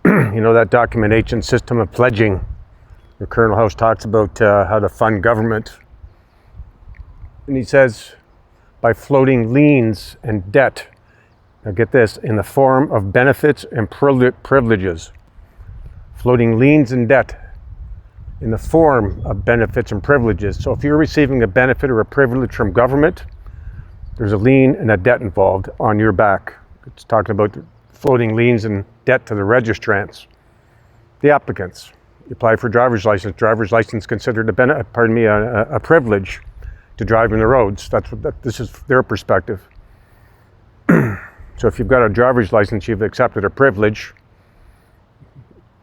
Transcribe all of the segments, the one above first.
You know, that documentation system of pledging, where Colonel House talks about how to fund government. And he says, by floating liens and debt, now get this, in the form of benefits and privileges. Floating liens and debt in the form of benefits and privileges. So if you're receiving a benefit or a privilege from government, there's a lien and a debt involved on your back. It's talking about floating liens and debt to the registrants, the applicants. You apply for driver's license considered a privilege to drive in the roads. This is their perspective. So if you've got a driver's license, you've accepted a privilege.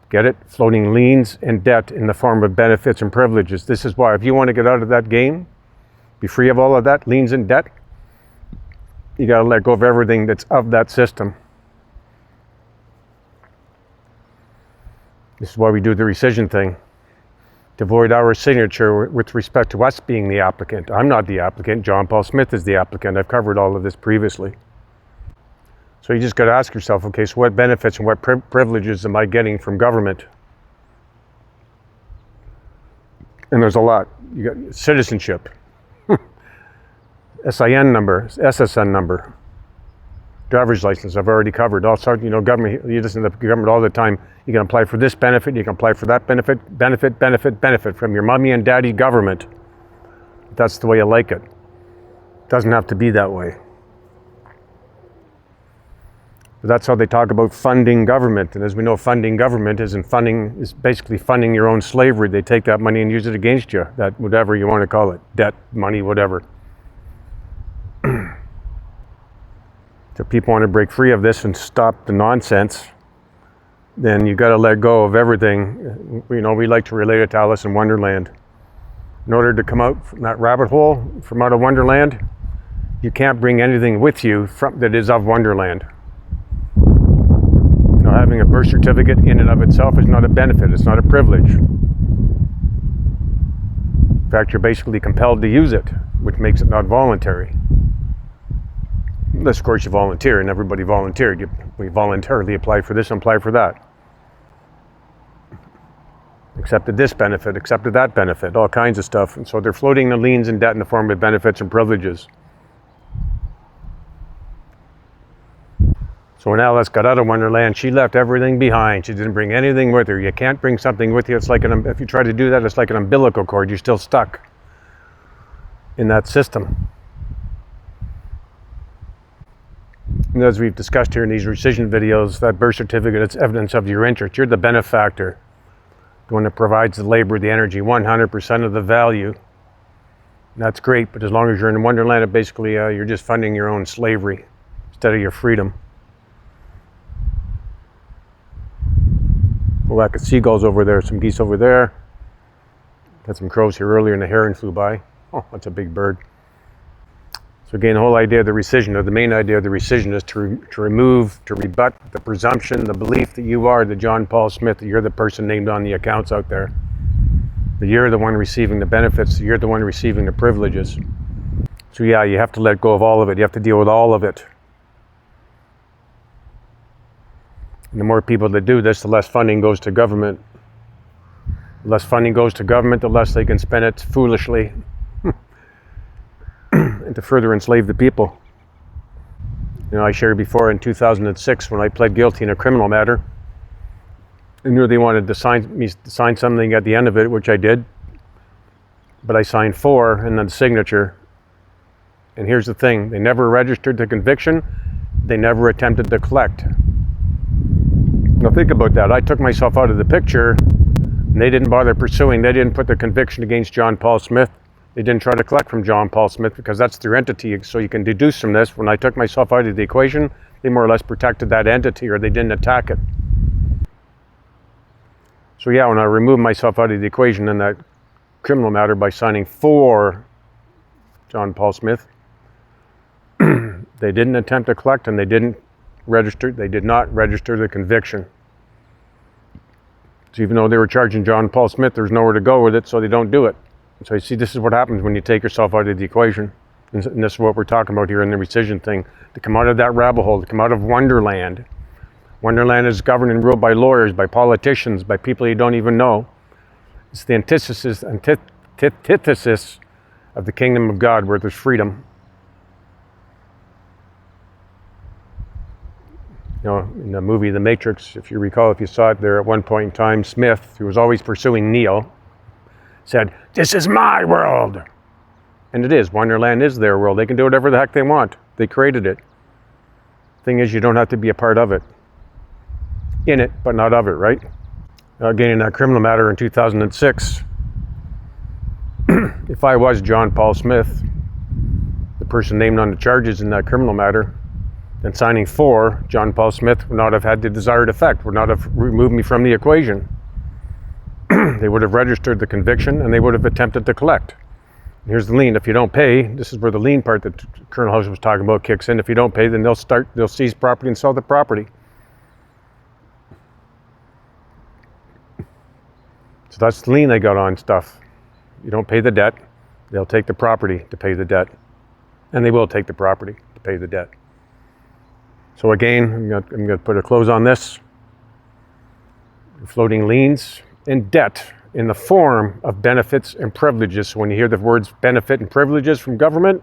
Get it? Floating liens and debt in the form of benefits and privileges. This is why, if you want to get out of that game, be free of all of that, liens and debt, you got to let go of everything that's of that system. This is why we do the rescission thing, to avoid our signature with respect to us being the applicant. I'm not the applicant. John Paul Smith is the applicant. I've covered all of this previously. So you just got to ask yourself, okay, so what benefits and what privileges am I getting from government? And there's a lot. You got citizenship, SIN number, SSN number, driver's license, I've already covered. Also, you know, government, you listen to the government all the time. You can apply for this benefit, you can apply for that benefit from your mommy and daddy government. That's the way you like it. It doesn't have to be that way. But that's how they talk about funding government. And as we know, funding government is basically funding your own slavery. They take that money and use it against you, that whatever you want to call it, debt, money, whatever. So people want to break free of this and stop the nonsense, then you got to let go of everything. You know, we like to relate it to Alice in Wonderland. In order to come out from that rabbit hole, from out of Wonderland, you can't bring anything with you that is of Wonderland. You know, having a birth certificate in and of itself is not a benefit, it's not a privilege. In fact, you're basically compelled to use it, which makes it not voluntary. Unless, of course, you volunteer, and everybody volunteered. We voluntarily applied for this and applied for that. Accepted this benefit, accepted that benefit, all kinds of stuff. And so they're floating the liens and debt in the form of benefits and privileges. So when Alice got out of Wonderland, she left everything behind. She didn't bring anything with her. You can't bring something with you. It's like if you try to do that, it's like an umbilical cord. You're still stuck in that system. And as we've discussed here in these rescission videos, that birth certificate, it's evidence of your interest. You're the benefactor, the one that provides the labor, the energy, 100% of the value. And that's great, but as long as you're in Wonderland, basically you're just funding your own slavery instead of your freedom. Well, I could seagulls over there, some geese over there. Had some crows here earlier and a heron flew by. Oh, that's a big bird. So again, the whole idea of the rescission, or the main idea of the rescission, is to rebut the presumption, the belief that you are the John Paul Smith, that you're the person named on the accounts out there. That you're the one receiving the benefits, that you're the one receiving the privileges. So yeah, you have to let go of all of it. You have to deal with all of it. And the more people that do this, the less funding goes to government. The less funding goes to government, the less they can spend it foolishly and to further enslave the people. You know, I shared before in 2006 when I pled guilty in a criminal matter. I knew they wanted to sign something at the end of it, which I did. But I signed 4 and then the signature. And here's the thing, they never registered the conviction. They never attempted to collect. Now think about that. I took myself out of the picture and they didn't bother pursuing. They didn't put the conviction against John Paul Smith. They didn't try to collect from John Paul Smith because that's their entity. So you can deduce from this, when I took myself out of the equation, they more or less protected that entity, or they didn't attack it. So yeah, when I removed myself out of the equation in that criminal matter by signing for John Paul Smith, they didn't attempt to collect and they did not register the conviction. So even though they were charging John Paul Smith, there's nowhere to go with it, so they don't do it. So you see, this is what happens when you take yourself out of the equation. And this is what we're talking about here in the rescission thing. To come out of that rabbit hole, to come out of Wonderland. Wonderland is governed and ruled by lawyers, by politicians, by people you don't even know. It's the antithesis of the kingdom of God, where there's freedom. You know, in the movie The Matrix, if you recall, if you saw it there, at one point in time, Smith, who was always pursuing Neo, said, "This is my world." And it is. Wonderland is their world. They can do whatever the heck they want. They created it. Thing is, you don't have to be a part of it. In it, but not of it, right? Again, in that criminal matter in 2006, if I was John Paul Smith, the person named on the charges in that criminal matter, then signing for John Paul Smith would not have had the desired effect, would not have removed me from the equation. They would have registered the conviction and they would have attempted to collect. And here's the lien. If you don't pay, this is where the lien part that Colonel House was talking about kicks in. If you don't pay, then they'll seize property and sell the property. So that's the lien they got on stuff. You don't pay the debt, they'll take the property to pay the debt. And they will take the property to pay the debt. So again, I'm going to put a close on this. Floating liens and debt in the form of benefits and privileges. So when you hear the words benefit and privileges from government,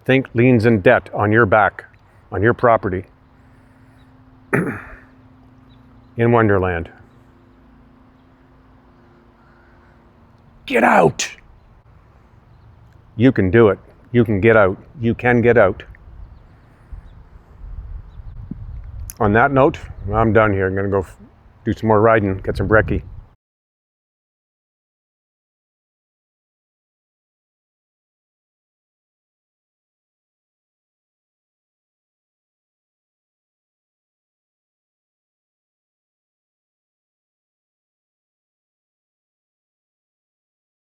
think liens and debt on your back, on your property. In Wonderland. Get out! You can do it. You can get out. You can get out. On that note, I'm done here. I'm going to go do some more riding, get some brekkie.